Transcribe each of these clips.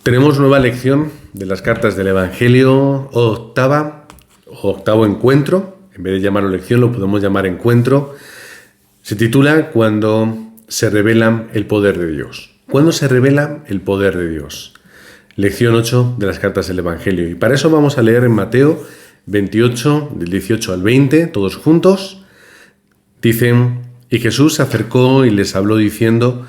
Tenemos nueva lección de las cartas del Evangelio, octavo encuentro. En vez de llamarlo lección, lo podemos llamar encuentro. Se titula Cuando se revela el poder de Dios. ¿Cuándo se revela el poder de Dios? Lección 8 de las cartas del Evangelio. Y para eso vamos a leer en Mateo 28, del 18 al 20, todos juntos. Dicen: Y Jesús se acercó y les habló diciendo: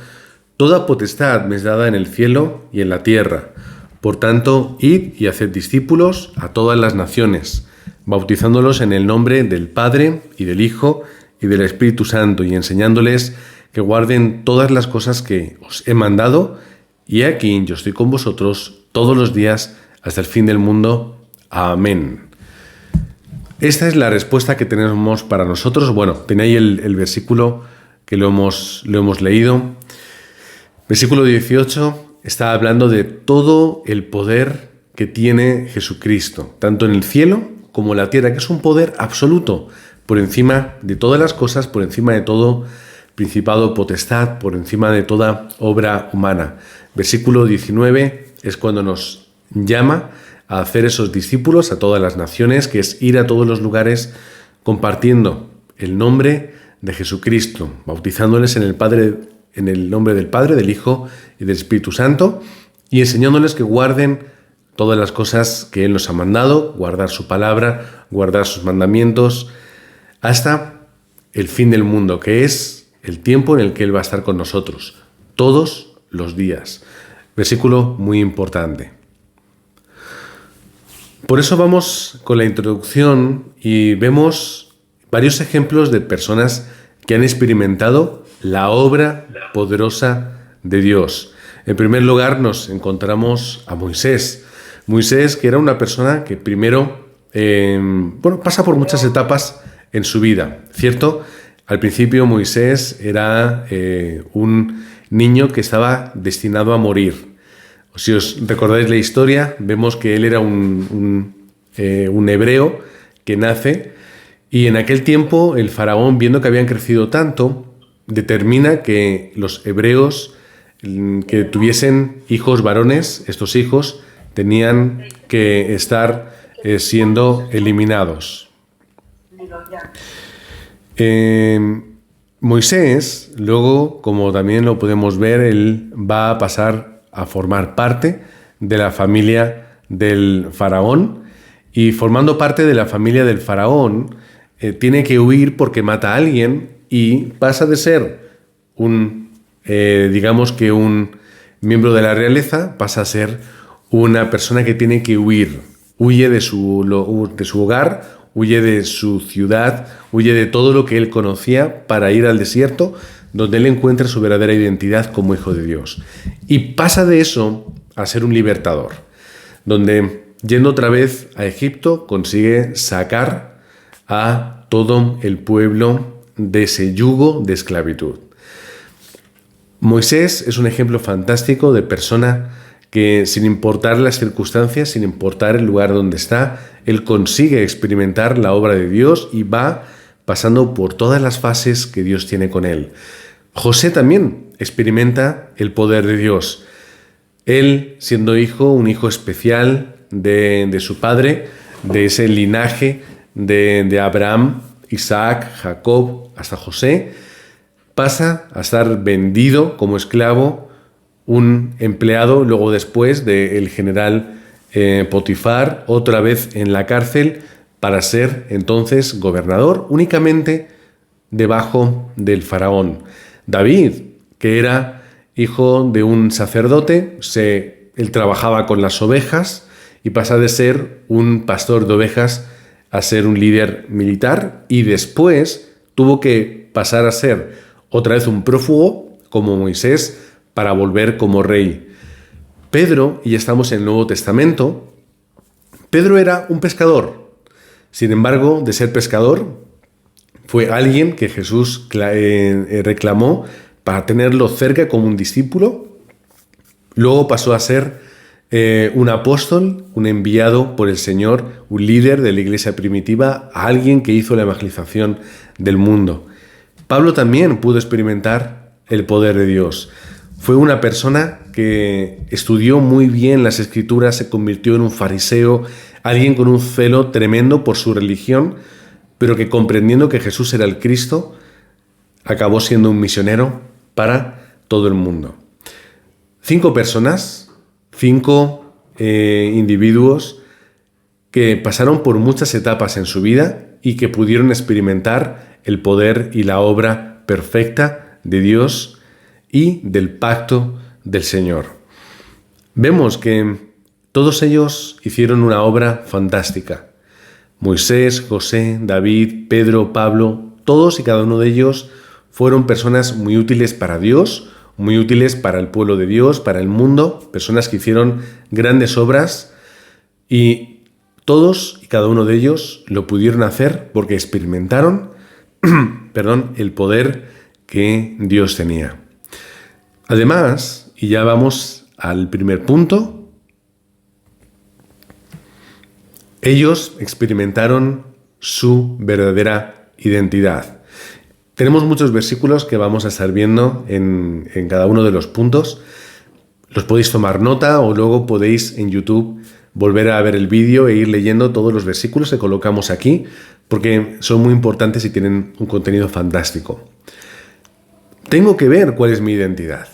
Toda potestad me es dada en el cielo y en la tierra. Por tanto, id y haced discípulos a todas las naciones, bautizándolos en el nombre del Padre y del Hijo y del Espíritu Santo, y enseñándoles que guarden todas las cosas que os he mandado. Y aquí yo estoy con vosotros todos los días hasta el fin del mundo. Amén. Esta es la respuesta que tenemos para nosotros. Bueno, tenéis el versículo que lo hemos leído. Versículo 18 está hablando de todo el poder que tiene Jesucristo, tanto en el cielo como en la tierra, que es un poder absoluto, por encima de todas las cosas, por encima de todo principado, potestad, por encima de toda obra humana. Versículo 19 es cuando nos llama a hacer esos discípulos a todas las naciones, que es ir a todos los lugares compartiendo el nombre de Jesucristo, bautizándoles en el nombre del Padre, del Hijo y del Espíritu Santo, y enseñándoles que guarden todas las cosas que Él nos ha mandado, guardar su palabra, guardar sus mandamientos, hasta el fin del mundo, que es el tiempo en el que Él va a estar con nosotros, todos los días. Versículo muy importante. Por eso vamos con la introducción y vemos varios ejemplos de personas que han experimentado la obra poderosa de Dios. En primer lugar nos encontramos a Moisés. Moisés, que era una persona que primero pasa por muchas etapas en su vida, ¿cierto? Al principio Moisés era un niño que estaba destinado a morir. Si os recordáis la historia, vemos que él era un hebreo que nace, y en aquel tiempo el faraón, viendo que habían crecido tanto, determina que los hebreos que tuviesen hijos varones, estos hijos tenían que estar siendo eliminados. Moisés, luego, como también lo podemos ver, él va a pasar a formar parte de la familia del faraón, y formando parte de la familia del faraón tiene que huir porque mata a alguien y pasa de ser un miembro de la realeza, pasa a ser una persona que tiene que huir. Huye de su hogar, huye de su ciudad, huye de todo lo que él conocía para ir al desierto, donde él encuentra su verdadera identidad como hijo de Dios. Y pasa de eso a ser un libertador, donde, yendo otra vez a Egipto, consigue sacar a todo el pueblo de ese yugo de esclavitud. Moisés es un ejemplo fantástico de persona que, sin importar las circunstancias, sin importar el lugar donde está, él consigue experimentar la obra de Dios y va pasando por todas las fases que Dios tiene con él. José también experimenta el poder de Dios. Él, siendo un hijo especial de su padre, de ese linaje de Abraham, Isaac, Jacob, hasta José, pasa a estar vendido como esclavo, un empleado, luego después del general Potifar, otra vez en la cárcel, para ser entonces gobernador, únicamente debajo del faraón. David, que era hijo de un sacerdote, él trabajaba con las ovejas y pasa de ser un pastor de ovejas a ser un líder militar, y después tuvo que pasar a ser otra vez un prófugo como Moisés para volver como rey. Pedro, y ya estamos en el Nuevo Testamento, Pedro era un pescador. Sin embargo, de ser pescador, fue alguien que Jesús reclamó para tenerlo cerca como un discípulo. Luego pasó a ser un apóstol, un enviado por el Señor, un líder de la iglesia primitiva, a alguien que hizo la evangelización del mundo. Pablo también pudo experimentar el poder de Dios. Fue una persona que estudió muy bien las Escrituras, se convirtió en un fariseo, alguien con un celo tremendo por su religión, pero que comprendiendo que Jesús era el Cristo, acabó siendo un misionero para todo el mundo. 5 personas, 5 individuos que pasaron por muchas etapas en su vida y que pudieron experimentar el poder y la obra perfecta de Dios y del pacto del Señor. Vemos que todos ellos hicieron una obra fantástica. Moisés, José, David, Pedro, Pablo, todos y cada uno de ellos fueron personas muy útiles para Dios, muy útiles para el pueblo de Dios, para el mundo, personas que hicieron grandes obras y todos y cada uno de ellos lo pudieron hacer porque experimentaron el poder que Dios tenía. Además, y ya vamos al primer punto, ellos experimentaron su verdadera identidad. Tenemos muchos versículos que vamos a estar viendo en cada uno de los puntos. Los podéis tomar nota o luego podéis en YouTube volver a ver el vídeo e ir leyendo todos los versículos que colocamos aquí, porque son muy importantes y tienen un contenido fantástico. Tengo que ver cuál es mi identidad.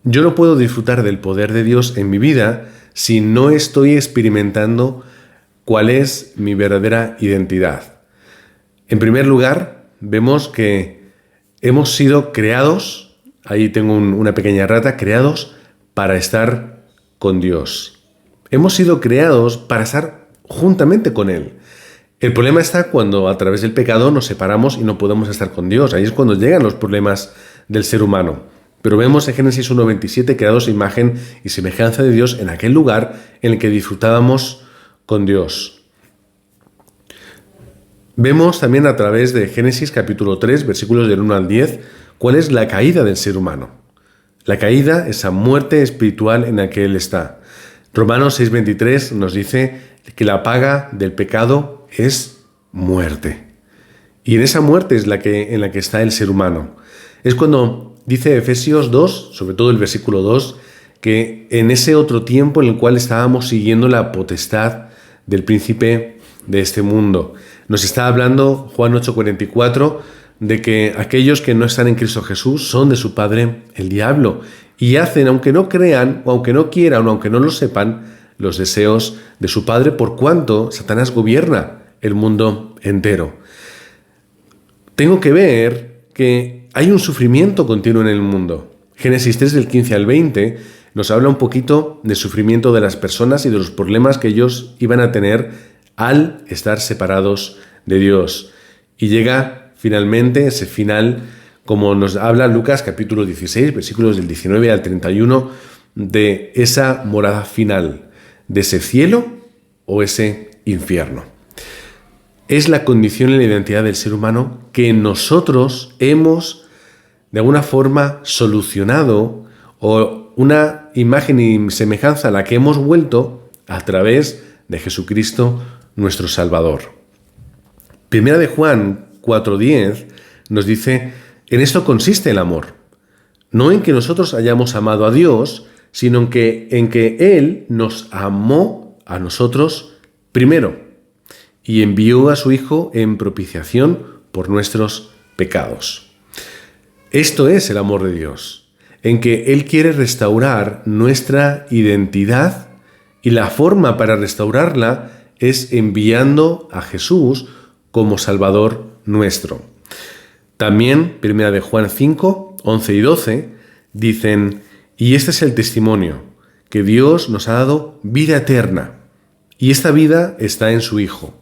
Yo no puedo disfrutar del poder de Dios en mi vida si no estoy experimentando cuál es mi verdadera identidad. En primer lugar, vemos que hemos sido creados, ahí tengo una pequeña rata, creados para estar con Dios. Hemos sido creados para estar juntamente con Él. El problema está cuando a través del pecado nos separamos y no podemos estar con Dios. Ahí es cuando llegan los problemas del ser humano. Pero vemos en Génesis 1:27 creados a imagen y semejanza de Dios en aquel lugar en el que disfrutábamos con Dios. Vemos también a través de Génesis capítulo 3, versículos del 1 al 10, cuál es la caída del ser humano. La caída, esa muerte espiritual en la que él está. Romanos 6:23 nos dice que la paga del pecado es muerte. Y en esa muerte es en la que está el ser humano. Es cuando dice Efesios 2, sobre todo el versículo 2, que en ese otro tiempo en el cual estábamos siguiendo la potestad del príncipe de este mundo. Nos está hablando Juan 8:44 de que aquellos que no están en Cristo Jesús son de su padre el diablo y hacen, aunque no crean, o aunque no quieran, o aunque no lo sepan, los deseos de su padre, por cuanto Satanás gobierna el mundo entero. Tengo que ver que hay un sufrimiento continuo en el mundo. Génesis 3 del 15 al 20 nos habla un poquito del sufrimiento de las personas y de los problemas que ellos iban a tener al estar separados de Dios. Y llega finalmente ese final, como nos habla Lucas capítulo 16, versículos del 19 al 31, de esa morada final, de ese cielo o ese infierno. Es la condición y la identidad del ser humano que nosotros hemos de alguna forma solucionado, o una imagen y semejanza a la que hemos vuelto a través de Jesucristo nuestro Salvador. Primera de Juan 4:10 nos dice: en esto consiste el amor, no en que nosotros hayamos amado a Dios, sino en que Él nos amó a nosotros primero y envió a su Hijo en propiciación por nuestros pecados. Esto es el amor de Dios, en que Él quiere restaurar nuestra identidad, y la forma para restaurarla es enviando a Jesús como Salvador nuestro. También, 1 de Juan 5, 11 y 12, dicen: y este es el testimonio, que Dios nos ha dado vida eterna, y esta vida está en su Hijo.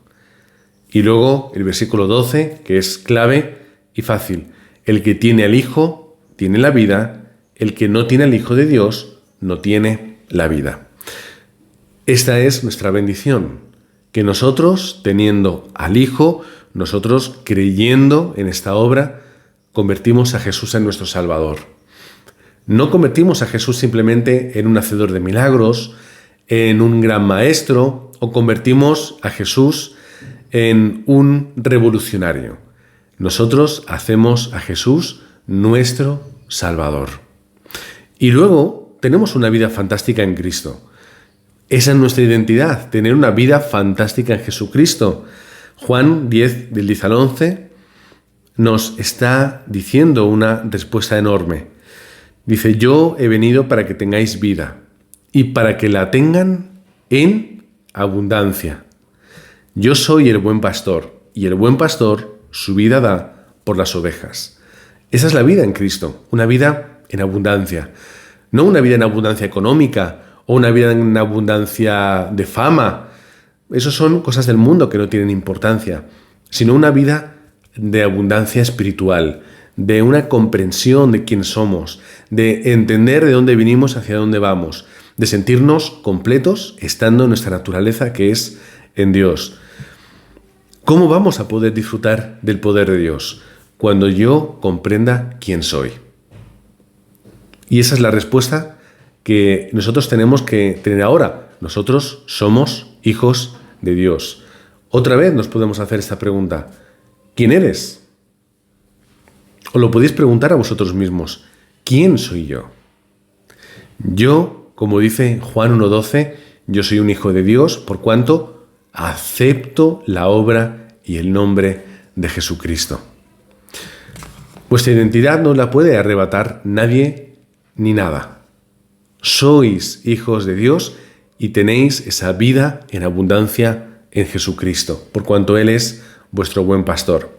Y luego el versículo 12, que es clave y fácil: el que tiene al Hijo tiene la vida, el que no tiene al Hijo de Dios no tiene la vida. Esta es nuestra bendición, que nosotros, teniendo al Hijo, nosotros creyendo en esta obra, convertimos a Jesús en nuestro Salvador. No convertimos a Jesús simplemente en un hacedor de milagros, en un gran maestro, o convertimos a Jesús en un revolucionario. Nosotros hacemos a Jesús nuestro Salvador. Y luego tenemos una vida fantástica en Cristo. Esa es nuestra identidad, tener una vida fantástica en Jesucristo. Juan 10, del 10 al 11, nos está diciendo una respuesta enorme. Dice, yo he venido para que tengáis vida y para que la tengan en abundancia. Yo soy el buen pastor y el buen pastor su vida da por las ovejas. Esa es la vida en Cristo, una vida en abundancia. No una vida en abundancia económica o una vida en abundancia de fama. Eso son cosas del mundo que no tienen importancia, sino una vida de abundancia espiritual, de una comprensión de quién somos, de entender de dónde vinimos hacia dónde vamos, de sentirnos completos estando en nuestra naturaleza que es en Dios. ¿Cómo vamos a poder disfrutar del poder de Dios? Cuando yo comprenda quién soy. Y esa es la respuesta que nosotros tenemos que tener ahora. Nosotros somos hijos de Dios. Otra vez nos podemos hacer esta pregunta. ¿Quién eres? Os lo podéis preguntar a vosotros mismos. ¿Quién soy yo? Yo, como dice Juan 1:12, yo soy un hijo de Dios por cuanto acepto la obra y el nombre de Jesucristo. Vuestra identidad no la puede arrebatar nadie ni nada. Sois hijos de Dios y tenéis esa vida en abundancia en Jesucristo, por cuanto Él es vuestro buen pastor.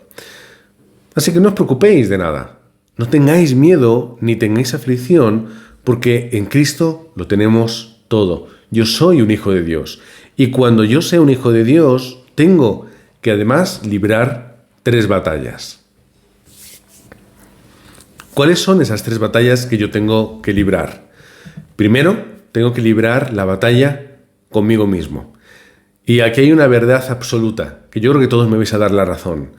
Así que no os preocupéis de nada. No tengáis miedo ni tengáis aflicción, porque en Cristo lo tenemos todo. Yo soy un hijo de Dios. Y cuando yo sea un hijo de Dios, tengo que además librar 3 batallas. ¿Cuáles son esas 3 batallas que yo tengo que librar? Primero, tengo que librar la batalla conmigo mismo. Y aquí hay una verdad absoluta, que yo creo que todos me vais a dar la razón.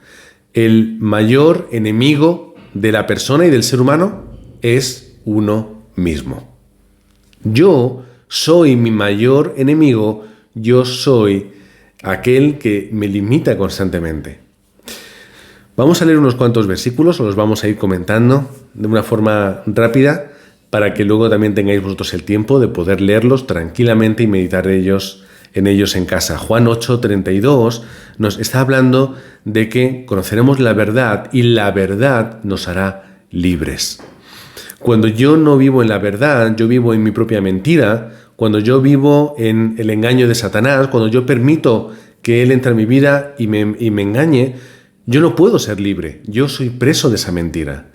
El mayor enemigo de la persona y del ser humano es uno mismo. Yo soy mi mayor enemigo, yo soy aquel que me limita constantemente. Vamos a leer unos cuantos versículos, os los vamos a ir comentando de una forma rápida para que luego también tengáis vosotros el tiempo de poder leerlos tranquilamente y meditar en ellos en casa. Juan 8:32 nos está hablando de que conoceremos la verdad y la verdad nos hará libres. Cuando yo no vivo en la verdad, yo vivo en mi propia mentira, cuando yo vivo en el engaño de Satanás, cuando yo permito que él entre en mi vida y me engañe, yo no puedo ser libre, yo soy preso de esa mentira.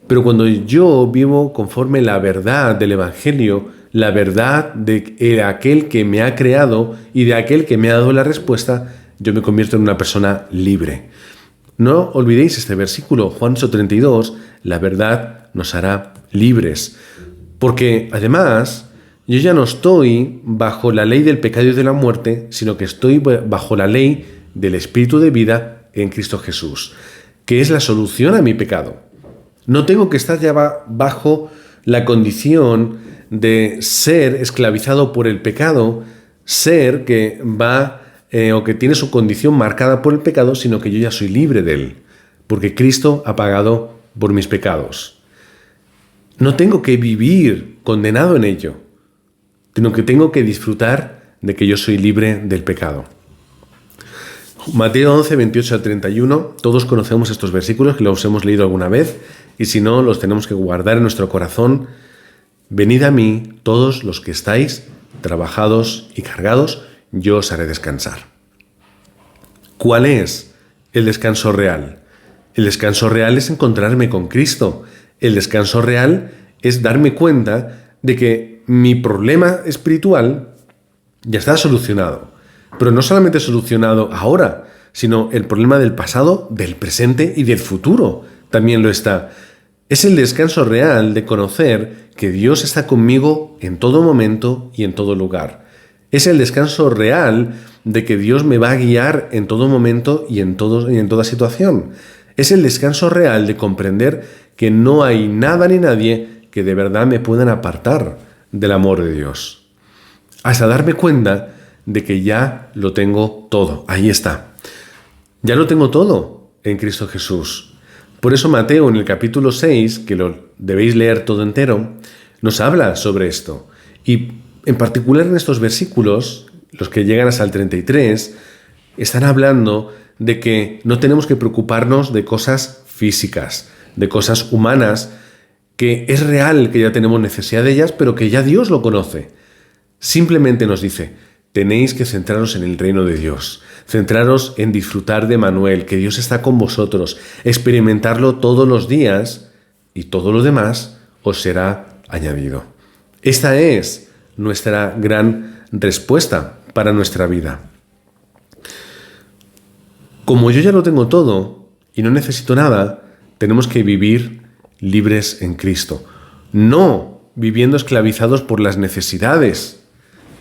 Pero cuando yo vivo conforme la verdad del Evangelio, la verdad de aquel que me ha creado y de aquel que me ha dado la respuesta, yo me convierto en una persona libre. No olvidéis este versículo, Juan 8:32, la verdad nos hará libres. Porque además, yo ya no estoy bajo la ley del pecado y de la muerte, sino que estoy bajo la ley del Espíritu de vida en Cristo Jesús, que es la solución a mi pecado. No tengo que estar ya bajo la condición de ser esclavizado por el pecado, ser que va o que tiene su condición marcada por el pecado, sino que yo ya soy libre de él, porque Cristo ha pagado por mis pecados. No tengo que vivir condenado en ello, sino que tengo que disfrutar de que yo soy libre del pecado. Mateo 11, 28 al 31, todos conocemos estos versículos que los hemos leído alguna vez y si no, los tenemos que guardar en nuestro corazón. Venid a mí todos los que estáis trabajados y cargados, yo os haré descansar. ¿Cuál es el descanso real? El descanso real es encontrarme con Cristo. El descanso real es darme cuenta de que mi problema espiritual ya está solucionado. Pero no solamente solucionado ahora, sino el problema del pasado, del presente y del futuro también lo está. Es el descanso real de conocer que Dios está conmigo en todo momento y en todo lugar. Es el descanso real de que Dios me va a guiar en todo momento y en toda situación. Es el descanso real de comprender que no hay nada ni nadie que de verdad me puedan apartar del amor de Dios. Hasta darme cuenta de que ya lo tengo todo. Ahí está. Ya lo tengo todo en Cristo Jesús. Por eso Mateo en el capítulo 6, que lo debéis leer todo entero, nos habla sobre esto. Y en particular en estos versículos, los que llegan hasta el 33, están hablando de que no tenemos que preocuparnos de cosas físicas, de cosas humanas, que es real que ya tenemos necesidad de ellas, pero que ya Dios lo conoce. Simplemente nos dice, tenéis que centraros en el reino de Dios, centraros en disfrutar de Emmanuel, que Dios está con vosotros, experimentarlo todos los días y todo lo demás os será añadido. Esta es nuestra gran respuesta para nuestra vida. Como yo ya lo tengo todo y no necesito nada, tenemos que vivir libres en Cristo. No viviendo esclavizados por las necesidades,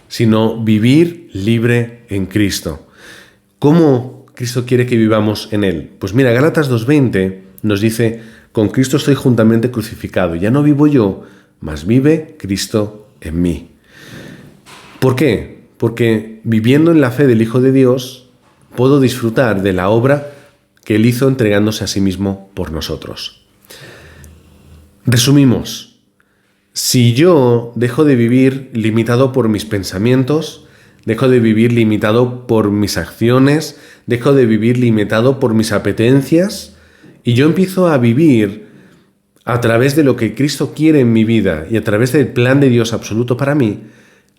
sino vivir libre en Cristo. ¿Cómo Cristo quiere que vivamos en Él? Pues mira, Gálatas 2:20 nos dice, con Cristo estoy juntamente crucificado. Ya no vivo yo, mas vive Cristo en mí. ¿Por qué? Porque viviendo en la fe del Hijo de Dios, puedo disfrutar de la obra que Él hizo entregándose a sí mismo por nosotros. Resumimos. Si yo dejo de vivir limitado por mis pensamientos, dejo de vivir limitado por mis acciones, dejo de vivir limitado por mis apetencias, y yo empiezo a vivir a través de lo que Cristo quiere en mi vida y a través del plan de Dios absoluto para mí,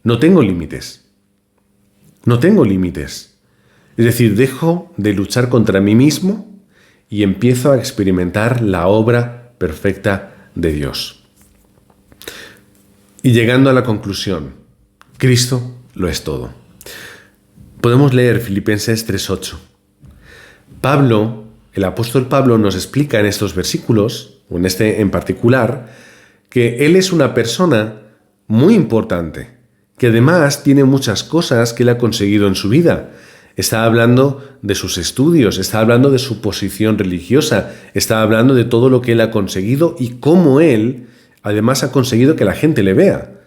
no tengo límites. No tengo límites. Es decir, dejo de luchar contra mí mismo y empiezo a experimentar la obra perfecta de Dios. Y llegando a la conclusión, Cristo lo es todo. Podemos leer Filipenses 3:8. Pablo, el apóstol Pablo, nos explica en estos versículos, o en este en particular, que él es una persona muy importante, que además tiene muchas cosas que él ha conseguido en su vida. Está hablando de sus estudios, está hablando de su posición religiosa, está hablando de todo lo que él ha conseguido y cómo él, además, ha conseguido que la gente le vea.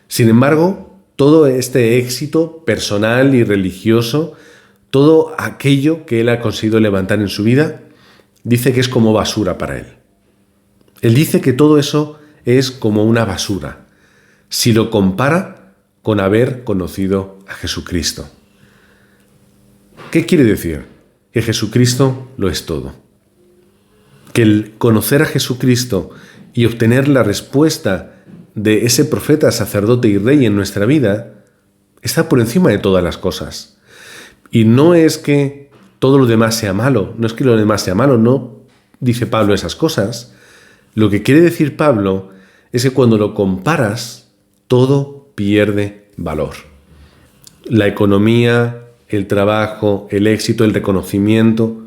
Sin embargo, todo este éxito personal y religioso, todo aquello que él ha conseguido levantar en su vida, dice que es como basura para él. Él dice que todo eso es como una basura, si lo compara con haber conocido a Jesucristo. ¿Qué quiere decir? Que Jesucristo lo es todo. Que el conocer a Jesucristo y obtener la respuesta de ese profeta, sacerdote y rey en nuestra vida está por encima de todas las cosas. Y no es que todo lo demás sea malo, no es que lo demás sea malo, no dice Pablo esas cosas. Lo que quiere decir Pablo es que cuando lo comparas, todo pierde valor. La economía, el trabajo, el éxito, el reconocimiento.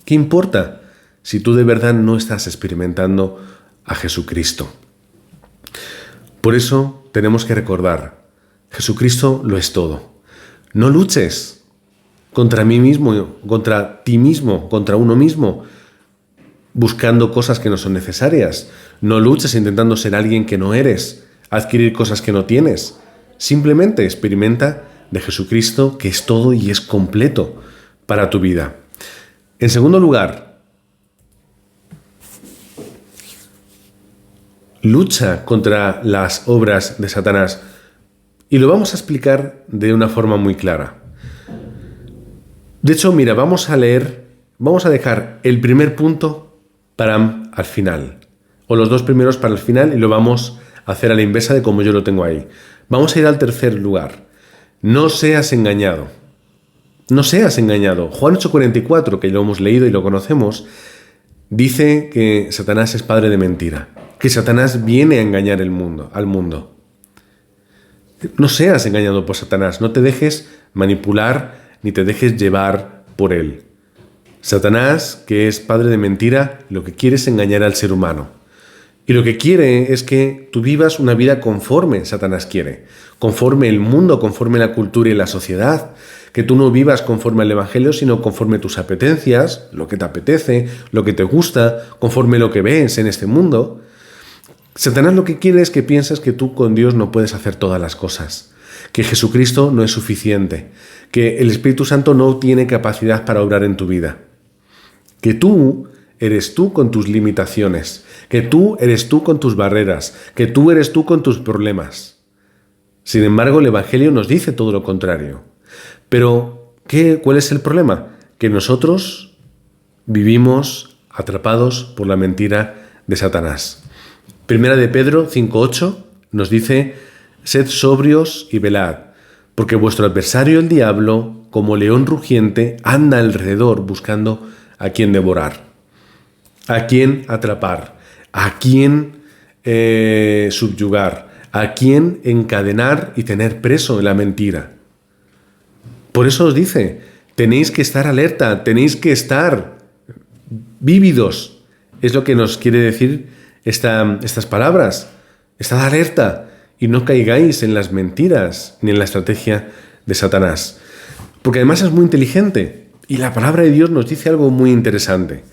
¿Qué importa si tú de verdad no estás experimentando a Jesucristo? Por eso tenemos que recordar, Jesucristo lo es todo. No luches contra mí mismo, contra ti mismo, contra uno mismo, buscando cosas que no son necesarias. No luches intentando ser alguien que no eres, adquirir cosas que no tienes. Simplemente experimenta de Jesucristo, que es todo y es completo para tu vida. En segundo lugar, lucha contra las obras de Satanás. Y lo vamos a explicar de una forma muy clara. De hecho, mira, vamos a dejar el primer punto para al final, o los dos primeros para el final, y lo vamos a hacer a la inversa de como yo lo tengo ahí. Vamos a ir al tercer lugar. No seas engañado. No seas engañado. Juan 8:44, que lo hemos leído y lo conocemos, dice que Satanás es padre de mentira, que Satanás viene a engañar al mundo. No seas engañado por Satanás, no te dejes manipular ni te dejes llevar por él. Satanás, que es padre de mentira, lo que quiere es engañar al ser humano. Y lo que quiere es que tú vivas una vida conforme Satanás quiere, conforme el mundo, conforme la cultura y la sociedad, que tú no vivas conforme al Evangelio, sino conforme tus apetencias, lo que te apetece, lo que te gusta, conforme lo que ves en este mundo. Satanás lo que quiere es que pienses que tú con Dios no puedes hacer todas las cosas, que Jesucristo no es suficiente, que el Espíritu Santo no tiene capacidad para obrar en tu vida, que tú eres tú con tus limitaciones, que tú eres tú con tus barreras, que tú eres tú con tus problemas. Sin embargo, el Evangelio nos dice todo lo contrario. Pero, ¿cuál es el problema? Que nosotros vivimos atrapados por la mentira de Satanás. Primera de Pedro 5:8 nos dice: sed sobrios y velad, porque vuestro adversario el diablo, como león rugiente, anda alrededor buscando a quien devorar, a quien atrapar, a quien subyugar, a quien encadenar y tener preso en la mentira. Por eso os dice, tenéis que estar alerta, tenéis que estar vívidos. Es lo que nos quiere decir estas palabras. Estad alerta y no caigáis en las mentiras ni en la estrategia de Satanás. Porque además es muy inteligente y la palabra de Dios nos dice algo muy interesante.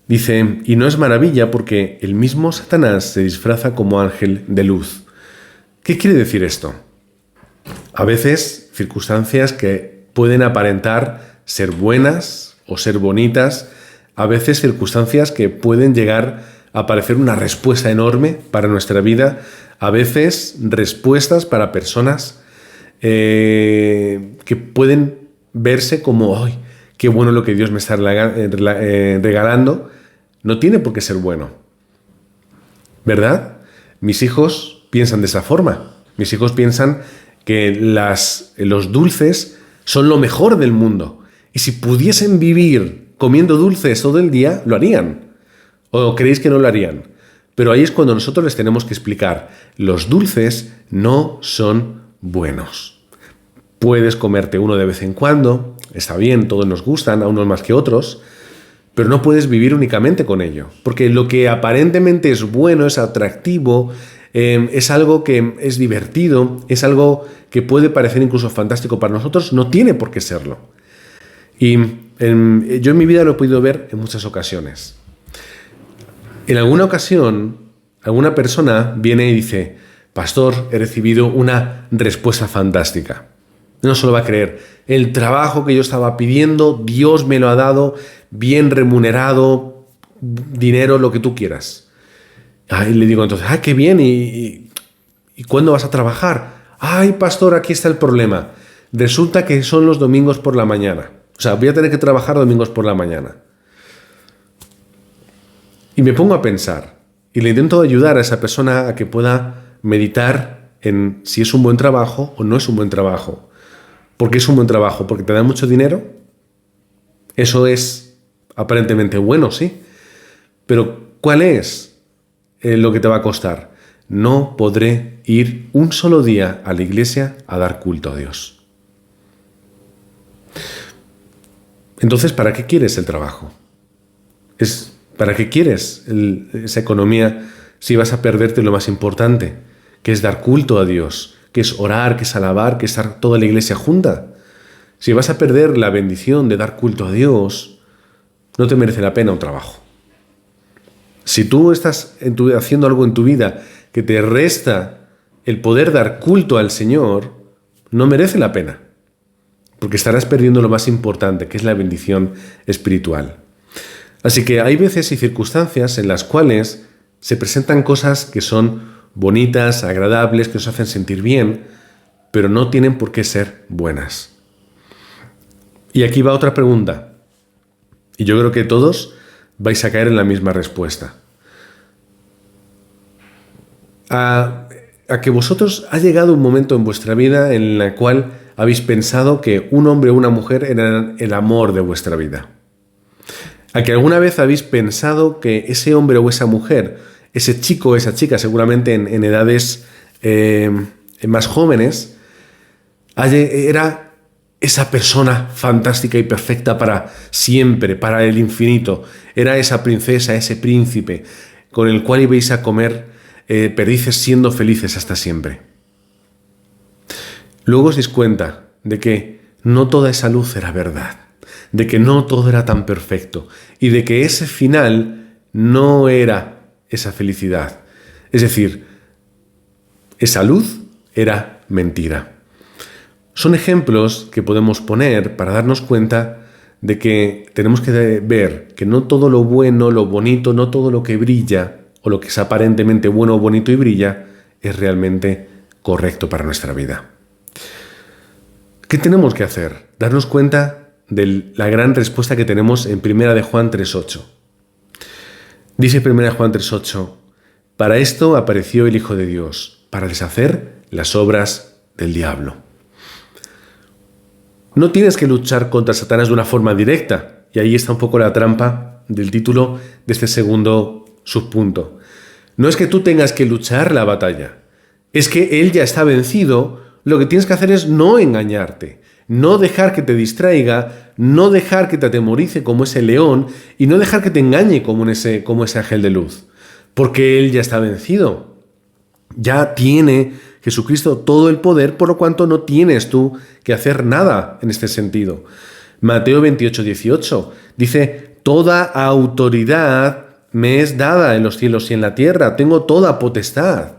Dice, y no es maravilla porque el mismo Satanás se disfraza como ángel de luz. ¿Qué quiere decir esto? A veces circunstancias que pueden aparentar ser buenas o ser bonitas, a veces circunstancias que pueden llegar a parecer una respuesta enorme para nuestra vida, a veces respuestas para personas que pueden verse como, ¡ay, qué bueno lo que Dios me está regalando! No tiene por qué ser bueno, ¿verdad? Mis hijos piensan de esa forma. Mis hijos piensan que los dulces son lo mejor del mundo. Y si pudiesen vivir comiendo dulces todo el día, lo harían. ¿O creéis que no lo harían? Pero ahí es cuando nosotros les tenemos que explicar, los dulces no son buenos. Puedes comerte uno de vez en cuando, está bien, todos nos gustan, a unos más que otros, pero no puedes vivir únicamente con ello. Porque lo que aparentemente es bueno, es atractivo, es algo que es divertido, es algo que puede parecer incluso fantástico para nosotros, no tiene por qué serlo. Y yo en mi vida lo he podido ver en muchas ocasiones. En alguna ocasión, alguna persona viene y dice, pastor, he recibido una respuesta fantástica. No se lo va a creer. El trabajo que yo estaba pidiendo, Dios me lo ha dado, bien remunerado, dinero, lo que tú quieras. Y le digo entonces, qué bien, ¿y cuándo vas a trabajar? Ay, pastor, aquí está el problema. Resulta que son los domingos por la mañana. O sea, voy a tener que trabajar domingos por la mañana. Y me pongo a pensar, y le intento ayudar a esa persona a que pueda meditar en si es un buen trabajo o no es un buen trabajo. ¿Por qué es un buen trabajo? ¿Porque te da mucho dinero? Eso es aparentemente bueno, sí. Pero ¿cuál es lo que te va a costar? No podré ir un solo día a la iglesia a dar culto a Dios. Entonces, ¿para qué quieres el trabajo? ¿Para qué quieres esa economía si vas a perderte lo más importante, que es dar culto a Dios, que es orar, que es alabar, que es estar toda la iglesia junta? Si vas a perder la bendición de dar culto a Dios, no te merece la pena un trabajo. Si tú estás haciendo algo en tu vida que te resta el poder dar culto al Señor, no merece la pena, porque estarás perdiendo lo más importante, que es la bendición espiritual. Así que hay veces y circunstancias en las cuales se presentan cosas que son bonitas, agradables, que nos hacen sentir bien, pero no tienen por qué ser buenas. Y aquí va otra pregunta, y yo creo que todos vais a caer en la misma respuesta. A que vosotros ha llegado un momento en vuestra vida en el cual habéis pensado que un hombre o una mujer eran el amor de vuestra vida. A que alguna vez habéis pensado que ese hombre o esa mujer, ese chico o esa chica, seguramente en edades más jóvenes, era esa persona fantástica y perfecta para siempre, para el infinito. Era esa princesa, ese príncipe, con el cual ibais a comer perdices siendo felices hasta siempre. Luego os dais cuenta de que no toda esa luz era verdad, de que no todo era tan perfecto y de que ese final no era esa felicidad. Es decir, esa luz era mentira. Son ejemplos que podemos poner para darnos cuenta de que tenemos que ver que no todo lo bueno, lo bonito, no todo lo que brilla o lo que es aparentemente bueno, bonito y brilla es realmente correcto para nuestra vida. ¿Qué tenemos que hacer? Darnos cuenta de la gran respuesta que tenemos en 1 de Juan 3:8. Dice 1 de Juan 3:8, para esto apareció el Hijo de Dios, para deshacer las obras del diablo. No tienes que luchar contra Satanás de una forma directa, y ahí está un poco la trampa del título de este segundo subpunto. No es que tú tengas que luchar la batalla, es que él ya está vencido. Lo que tienes que hacer es no engañarte, no dejar que te distraiga, no dejar que te atemorice como ese león y no dejar que te engañe como ese ángel de luz, porque él ya está vencido. Ya tiene Jesucristo todo el poder, por lo cual no tienes tú que hacer nada en este sentido. Mateo 28:18 dice, toda autoridad me es dada en los cielos y en la tierra, tengo toda potestad.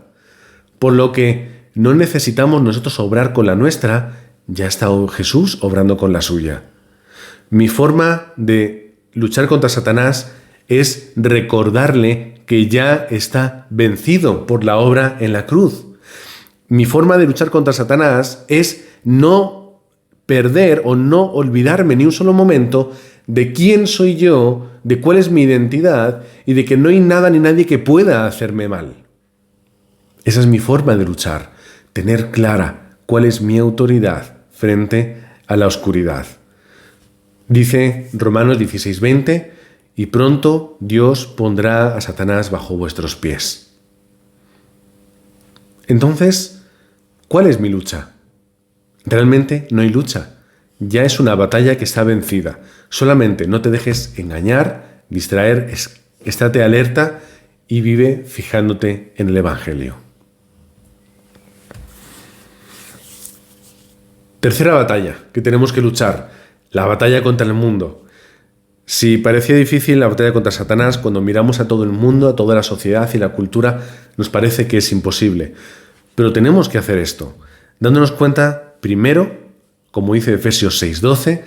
Por lo que no necesitamos nosotros obrar con la nuestra, ya está Jesús obrando con la suya. Mi forma de luchar contra Satanás es recordarle que ya está vencido por la obra en la cruz. Mi forma de luchar contra Satanás es no perder o no olvidarme ni un solo momento de quién soy yo, de cuál es mi identidad y de que no hay nada ni nadie que pueda hacerme mal. Esa es mi forma de luchar, tener clara cuál es mi autoridad frente a la oscuridad. Dice Romanos 16:20, y pronto Dios pondrá a Satanás bajo vuestros pies. Entonces, ¿cuál es mi lucha? Realmente no hay lucha. Ya es una batalla que está vencida. Solamente no te dejes engañar, distraer, estate alerta y vive fijándote en el Evangelio. Tercera batalla que tenemos que luchar, la batalla contra el mundo. Si parecía difícil la batalla contra Satanás, cuando miramos a todo el mundo, a toda la sociedad y la cultura, nos parece que es imposible. Pero tenemos que hacer esto, dándonos cuenta, primero, como dice Efesios 6:12,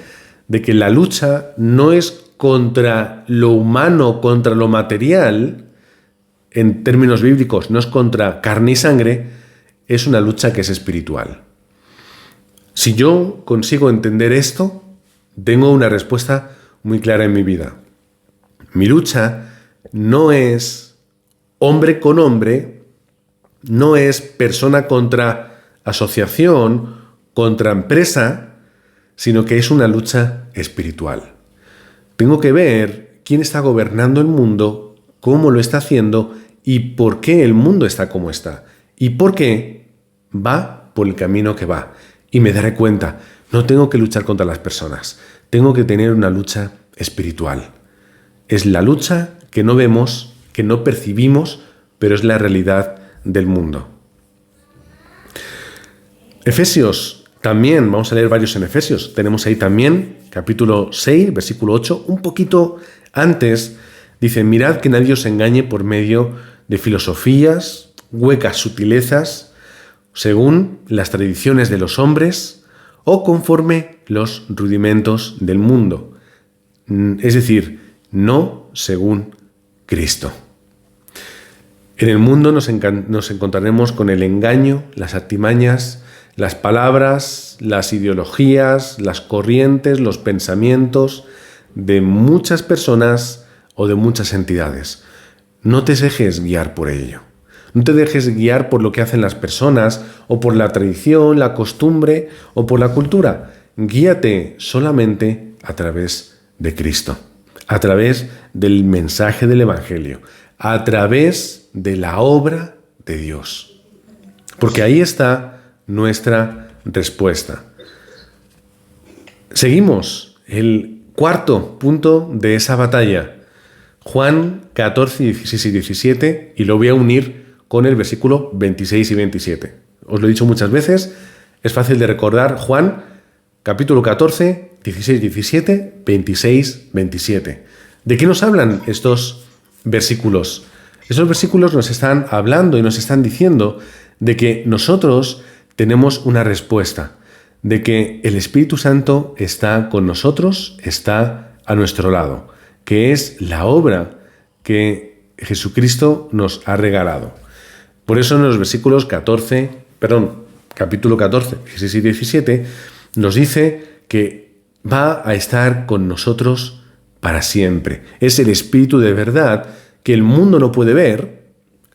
de que la lucha no es contra lo humano, contra lo material, en términos bíblicos, no es contra carne y sangre, es una lucha que es espiritual. Si yo consigo entender esto, tengo una respuesta muy clara en mi vida. Mi lucha no es hombre con hombre, no es persona contra asociación, contra empresa, sino que es una lucha espiritual. Tengo que ver quién está gobernando el mundo, cómo lo está haciendo y por qué el mundo está como está. Y por qué va por el camino que va. Y me daré cuenta, no tengo que luchar contra las personas, tengo que tener una lucha espiritual. Es la lucha que no vemos, que no percibimos, pero es la realidad del mundo. Efesios, también, vamos a leer varios en Efesios. Tenemos ahí también, capítulo 6, versículo 8, un poquito antes, dice, mirad que nadie os engañe por medio de filosofías, huecas sutilezas, según las tradiciones de los hombres o conforme los rudimentos del mundo. Es decir, no según Cristo. En el mundo nos encontraremos con el engaño, las artimañas, las palabras, las ideologías, las corrientes, los pensamientos de muchas personas o de muchas entidades. No te dejes guiar por ello. No te dejes guiar por lo que hacen las personas o por la tradición, la costumbre o por la cultura. Guíate solamente a través de Cristo, a través del mensaje del Evangelio, a través de la obra de Dios. Porque ahí está nuestra respuesta. Seguimos el cuarto punto de esa batalla. Juan 14, 16 y 17, y lo voy a unir con el versículo 26 y 27. Os lo he dicho muchas veces, es fácil de recordar. Juan, capítulo 14, 16, 17, 26, 27. ¿De qué nos hablan estos versículos? Esos versículos nos están hablando y nos están diciendo de que nosotros tenemos una respuesta, de que el Espíritu Santo está con nosotros, está a nuestro lado, que es la obra que Jesucristo nos ha regalado. Por eso en los versículos capítulo 14, 16 y 17, nos dice que va a estar con nosotros para siempre. Es el Espíritu de verdad que el mundo no puede ver,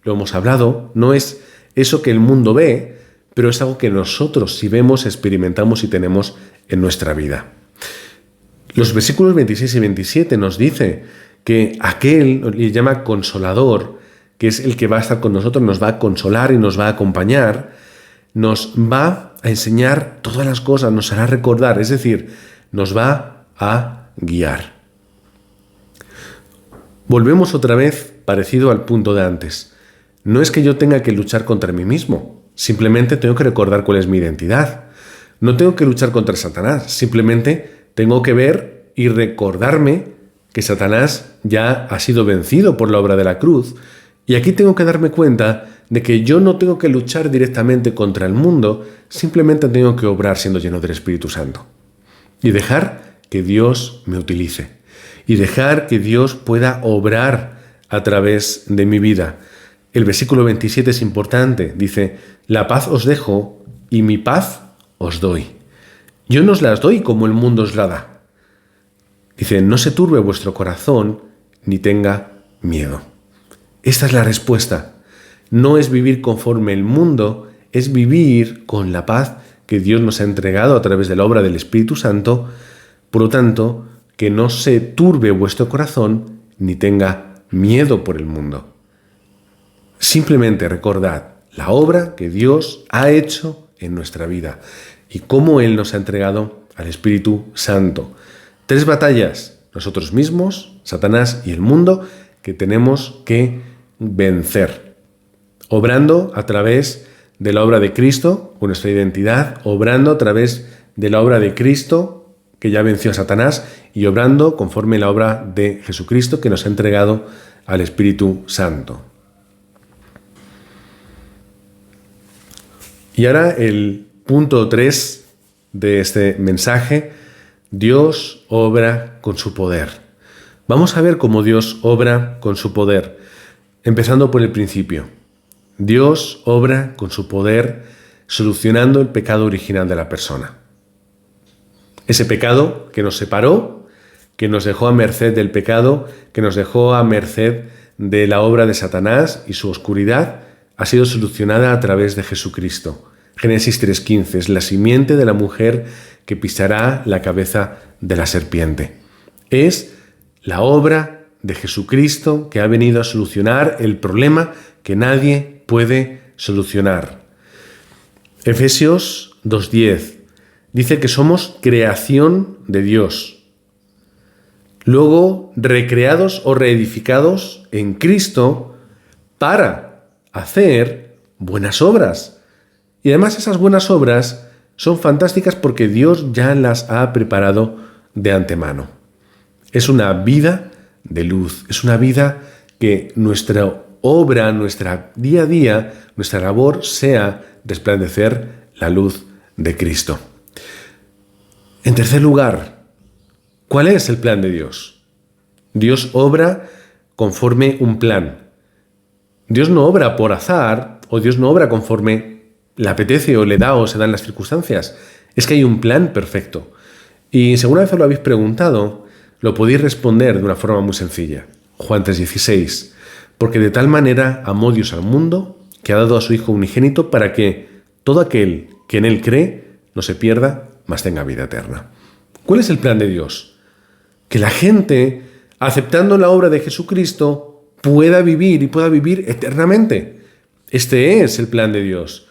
lo hemos hablado, no es eso que el mundo ve, pero es algo que nosotros sí vemos, experimentamos y tenemos en nuestra vida. Los versículos 26 y 27 nos dice que aquel le llama consolador, que es el que va a estar con nosotros, nos va a consolar y nos va a acompañar, nos va a enseñar todas las cosas, nos hará recordar, es decir, nos va a guiar. Volvemos otra vez parecido al punto de antes. No es que yo tenga que luchar contra mí mismo, simplemente tengo que recordar cuál es mi identidad. No tengo que luchar contra Satanás, simplemente tengo que ver y recordarme que Satanás ya ha sido vencido por la obra de la cruz. Y aquí tengo que darme cuenta de que yo no tengo que luchar directamente contra el mundo, simplemente tengo que obrar siendo lleno del Espíritu Santo. Y dejar que Dios me utilice. Y dejar que Dios pueda obrar a través de mi vida. El versículo 27 es importante. Dice, la paz os dejo y mi paz os doy. Yo no os las doy como el mundo os la da. Dice, no se turbe vuestro corazón ni tenga miedo. Esta es la respuesta. No es vivir conforme el mundo, es vivir con la paz que Dios nos ha entregado a través de la obra del Espíritu Santo. Por lo tanto, que no se turbe vuestro corazón ni tenga miedo por el mundo. Simplemente recordad la obra que Dios ha hecho en nuestra vida y cómo Él nos ha entregado al Espíritu Santo. 3 batallas, nosotros mismos, Satanás y el mundo, que tenemos que vencer, obrando a través de la obra de Cristo, con nuestra identidad, obrando a través de la obra de Cristo, que ya venció a Satanás, y obrando conforme a la obra de Jesucristo, que nos ha entregado al Espíritu Santo. Y ahora el punto 3 de este mensaje, Dios obra con su poder. Vamos a ver cómo Dios obra con su poder, empezando por el principio. Dios obra con su poder solucionando el pecado original de la persona. Ese pecado que nos separó, que nos dejó a merced del pecado, que nos dejó a merced de la obra de Satanás y su oscuridad, ha sido solucionada a través de Jesucristo. Génesis 3:15 es la simiente de la mujer que pisará la cabeza de la serpiente. Es la obra de Jesucristo que ha venido a solucionar el problema que nadie puede solucionar. Efesios 2:10 dice que somos creación de Dios. Luego, recreados o reedificados en Cristo para hacer buenas obras. Y además esas buenas obras son fantásticas porque Dios ya las ha preparado de antemano. Es una vida de luz, es una vida que nuestra obra, nuestra día a día, nuestra labor sea resplandecer la luz de Cristo. En tercer lugar, ¿cuál es el plan de Dios? Dios obra conforme un plan. Dios no obra por azar o Dios no obra conforme le apetece o le da o se dan las circunstancias. Es que hay un plan perfecto. Y si alguna vez os lo habéis preguntado, lo podéis responder de una forma muy sencilla. Juan 3:16. Porque de tal manera amó Dios al mundo que ha dado a su Hijo unigénito para que todo aquel que en Él cree no se pierda, mas tenga vida eterna. ¿Cuál es el plan de Dios? Que la gente, aceptando la obra de Jesucristo, pueda vivir y pueda vivir eternamente. Este es el plan de Dios.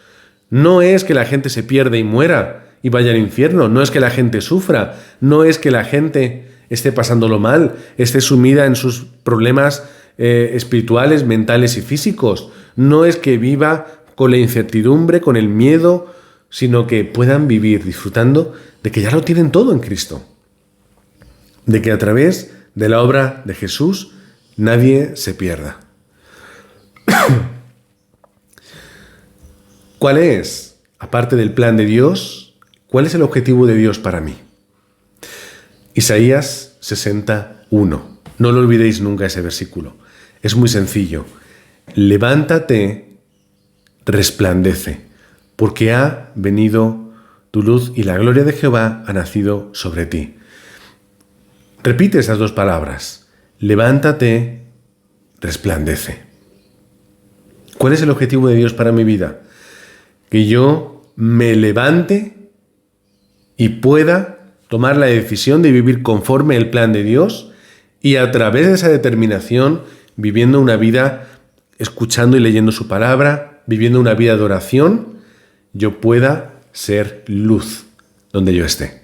No es que la gente se pierda y muera y vaya al infierno, no es que la gente sufra, no es que la gente esté pasándolo mal, esté sumida en sus problemas espirituales, mentales y físicos, no es que viva con la incertidumbre, con el miedo, sino que puedan vivir disfrutando de que ya lo tienen todo en Cristo, de que a través de la obra de Jesús nadie se pierda. ¿Cuál es, aparte del plan de Dios, ¿Cuál es el objetivo de Dios para mí? Isaías 61. No lo olvidéis nunca ese versículo. Es muy sencillo. Levántate, resplandece, porque ha venido tu luz y la gloria de Jehová ha nacido sobre ti. Repite esas dos palabras. Levántate, resplandece. ¿Cuál es el objetivo de Dios para mi vida? Que yo me levante y pueda tomar la decisión de vivir conforme el plan de Dios y a través de esa determinación, viviendo una vida escuchando y leyendo su palabra, viviendo una vida de oración, yo pueda ser luz donde yo esté.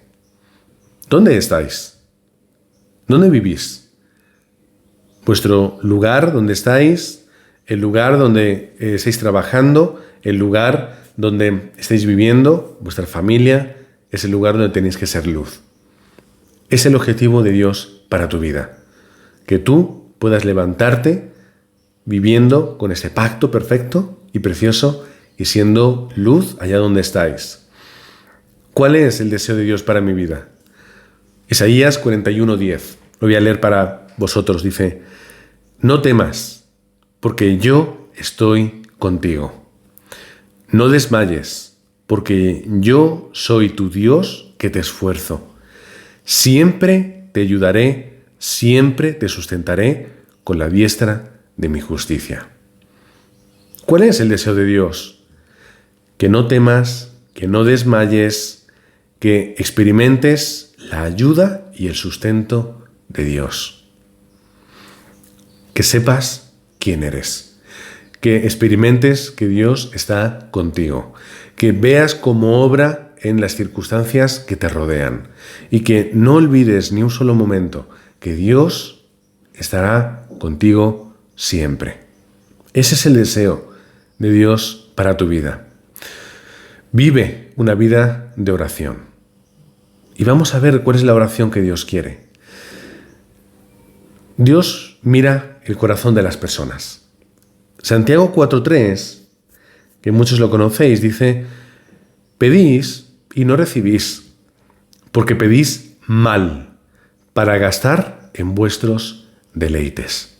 ¿Dónde estáis? ¿Dónde vivís? Vuestro lugar donde estáis, el lugar donde estáis trabajando, el lugar donde estáis viviendo, vuestra familia, es el lugar donde tenéis que ser luz. Es el objetivo de Dios para tu vida. Que tú puedas levantarte viviendo con ese pacto perfecto y precioso y siendo luz allá donde estáis. ¿Cuál es el deseo de Dios para mi vida? Isaías 41:10. Lo voy a leer para vosotros. Dice: no temas, porque yo estoy contigo. No desmayes, porque yo soy tu Dios que te esfuerzo. Siempre te ayudaré, siempre te sustentaré con la diestra de mi justicia. ¿Cuál es el deseo de Dios? Que no temas, que no desmayes, que experimentes la ayuda y el sustento de Dios. Que sepas quién eres. Que experimentes que Dios está contigo. Que veas cómo obra en las circunstancias que te rodean. Y que no olvides ni un solo momento que Dios estará contigo siempre. Ese es el deseo de Dios para tu vida. Vive una vida de oración. Y vamos a ver cuál es la oración que Dios quiere. Dios mira el corazón de las personas. Santiago 4:3, que muchos lo conocéis, dice: pedís y no recibís, porque pedís mal, para gastar en vuestros deleites.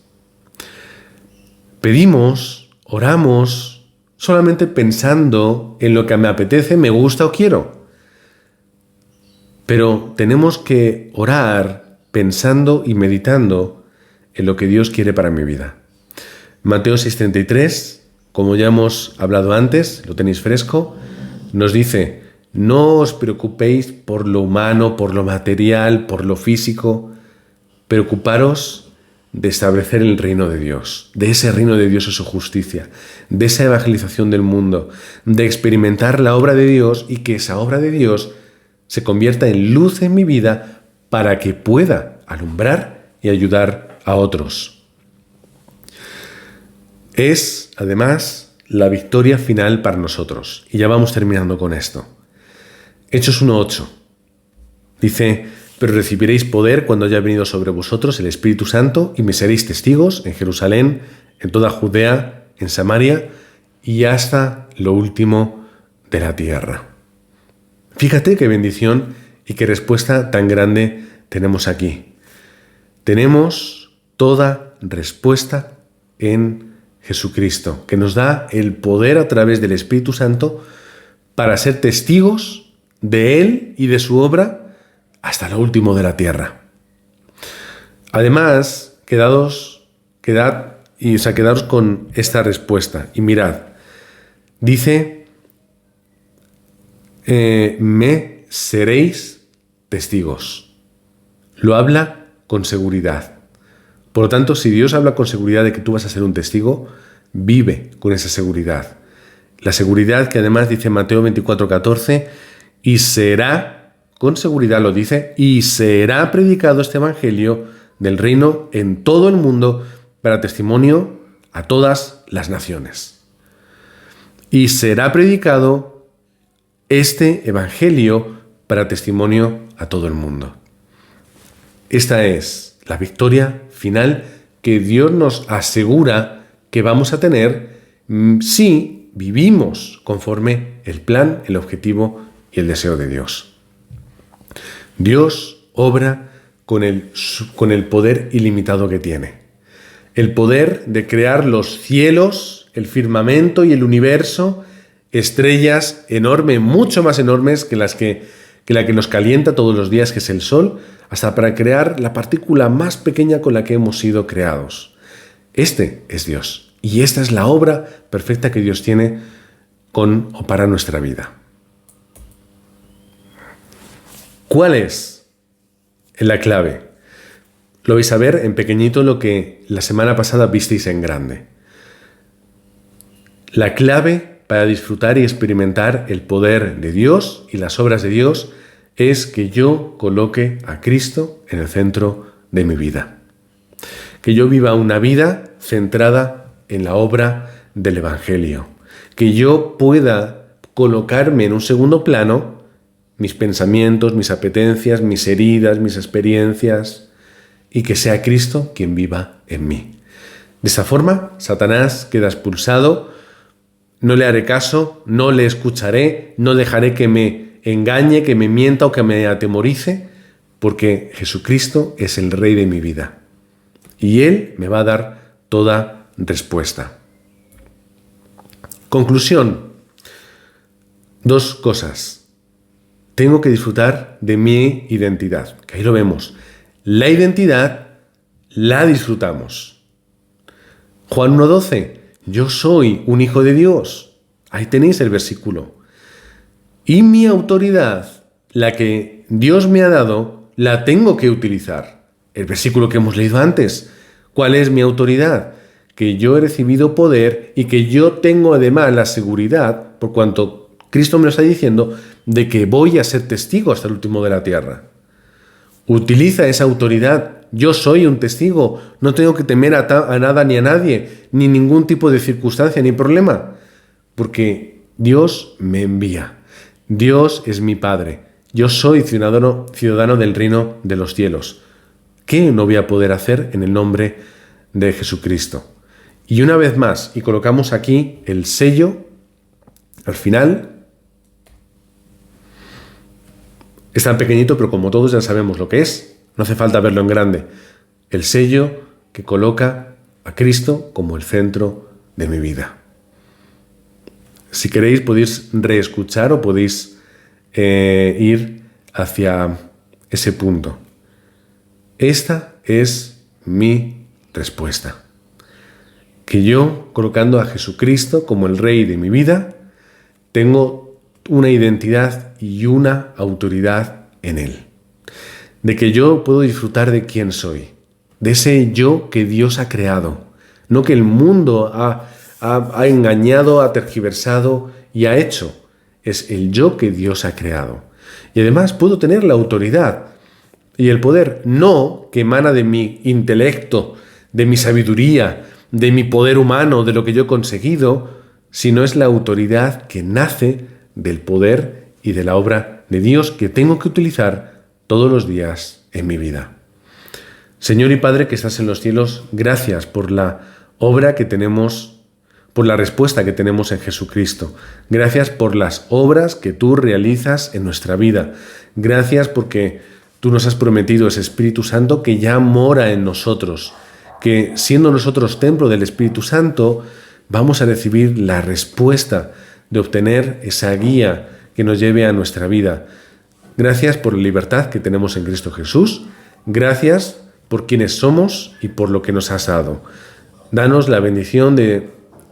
Pedimos, oramos, solamente pensando en lo que me apetece, me gusta o quiero. Pero tenemos que orar pensando y meditando en lo que Dios quiere para mi vida. Mateo 6:33, como ya hemos hablado antes, lo tenéis fresco, nos dice: no os preocupéis por lo humano, por lo material, por lo físico. Preocuparos de establecer el reino de Dios, de ese reino de Dios y su justicia, de esa evangelización del mundo, de experimentar la obra de Dios y que esa obra de Dios se convierta en luz en mi vida para que pueda alumbrar y ayudar a otros. Es, además, la victoria final para nosotros. Y ya vamos terminando con esto. Hechos 1:8. Dice: pero recibiréis poder cuando haya venido sobre vosotros el Espíritu Santo y me seréis testigos en Jerusalén, en toda Judea, en Samaria y hasta lo último de la tierra. Fíjate qué bendición y qué respuesta tan grande tenemos aquí. Tenemos toda respuesta en Jesucristo, que nos da el poder a través del Espíritu Santo para ser testigos de Él y de su obra hasta lo último de la tierra. Además, quedaos con esta respuesta. Y mirad, dice: me seréis testigos. Lo habla con seguridad. Por lo tanto, si Dios habla con seguridad de que tú vas a ser un testigo, vive con esa seguridad. La seguridad que además dice Mateo 24:14, y será, con seguridad lo dice, y será predicado este evangelio del reino en todo el mundo para testimonio a todas las naciones. Y será predicado este evangelio para testimonio a todo el mundo. Esta es la victoria final que Dios nos asegura que vamos a tener si vivimos conforme el plan, el objetivo y el deseo de Dios. Dios obra con el poder ilimitado que tiene. El poder de crear los cielos, el firmamento y el universo, estrellas enormes, mucho más enormes que la que nos calienta todos los días, que es el Sol, hasta para crear la partícula más pequeña con la que hemos sido creados. Este es Dios, y esta es la obra perfecta que Dios tiene con o para nuestra vida. ¿Cuál es la clave? Lo vais a ver en pequeñito lo que la semana pasada visteis en grande. La clave para disfrutar y experimentar el poder de Dios y las obras de Dios es que yo coloque a Cristo en el centro de mi vida. Que yo viva una vida centrada en la obra del Evangelio. Que yo pueda colocarme en un segundo plano mis pensamientos, mis apetencias, mis heridas, mis experiencias, y que sea Cristo quien viva en mí. De esa forma, Satanás queda expulsado. No le haré caso, no le escucharé, no dejaré que me engañe, que me mienta o que me atemorice, porque Jesucristo es el Rey de mi vida. Y Él me va a dar toda respuesta. Conclusión. 2 cosas. Tengo que disfrutar de mi identidad, que ahí lo vemos. La identidad la disfrutamos. Juan 1:12. Yo soy un hijo de Dios. Ahí tenéis el versículo. Y mi autoridad, la que Dios me ha dado, la tengo que utilizar. El versículo que hemos leído antes. ¿Cuál es mi autoridad? Que yo he recibido poder y que yo tengo además la seguridad, por cuanto Cristo me lo está diciendo, de que voy a ser testigo hasta el último de la tierra. Utiliza esa autoridad. Yo soy un testigo. No tengo que temer a nada ni a nadie, ni ningún tipo de circunstancia ni problema, porque Dios me envía. Dios es mi Padre. Yo soy ciudadano del reino de los cielos. ¿Qué no voy a poder hacer en el nombre de Jesucristo? Y una vez más, y colocamos aquí el sello, al final, es tan pequeñito, pero como todos ya sabemos lo que es, no hace falta verlo en grande. El sello que coloca a Cristo como el centro de mi vida. Si queréis, podéis reescuchar o podéis ir hacia ese punto. Esta es mi respuesta. Que yo, colocando a Jesucristo como el Rey de mi vida, tengo una identidad y una autoridad en Él. De que yo puedo disfrutar de quién soy, de ese yo que Dios ha creado, no que el mundo ha engañado, ha tergiversado y ha hecho. Es el yo que Dios ha creado. Y además puedo tener la autoridad y el poder, no que emana de mi intelecto, de mi sabiduría, de mi poder humano, de lo que yo he conseguido, sino es la autoridad que nace del poder y de la obra de Dios que tengo que utilizar todos los días en mi vida. Señor y Padre que estás en los cielos, gracias por la obra que tenemos, por la respuesta que tenemos en Jesucristo. Gracias por las obras que tú realizas en nuestra vida. Gracias porque tú nos has prometido ese Espíritu Santo que ya mora en nosotros, que siendo nosotros templo del Espíritu Santo, vamos a recibir la respuesta de obtener esa guía que nos lleve a nuestra vida. Gracias por la libertad que tenemos en Cristo Jesús. Gracias por quienes somos y por lo que nos has dado. Danos la bendición de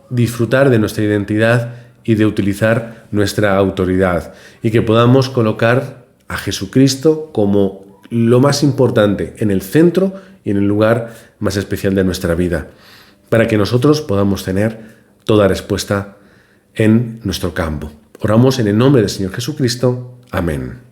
disfrutar de nuestra identidad y de utilizar nuestra autoridad, y que podamos colocar a Jesucristo como lo más importante en el centro y en el lugar más especial de nuestra vida, para que nosotros podamos tener toda respuesta en nuestro campo. Oramos en el nombre del Señor Jesucristo. Amén.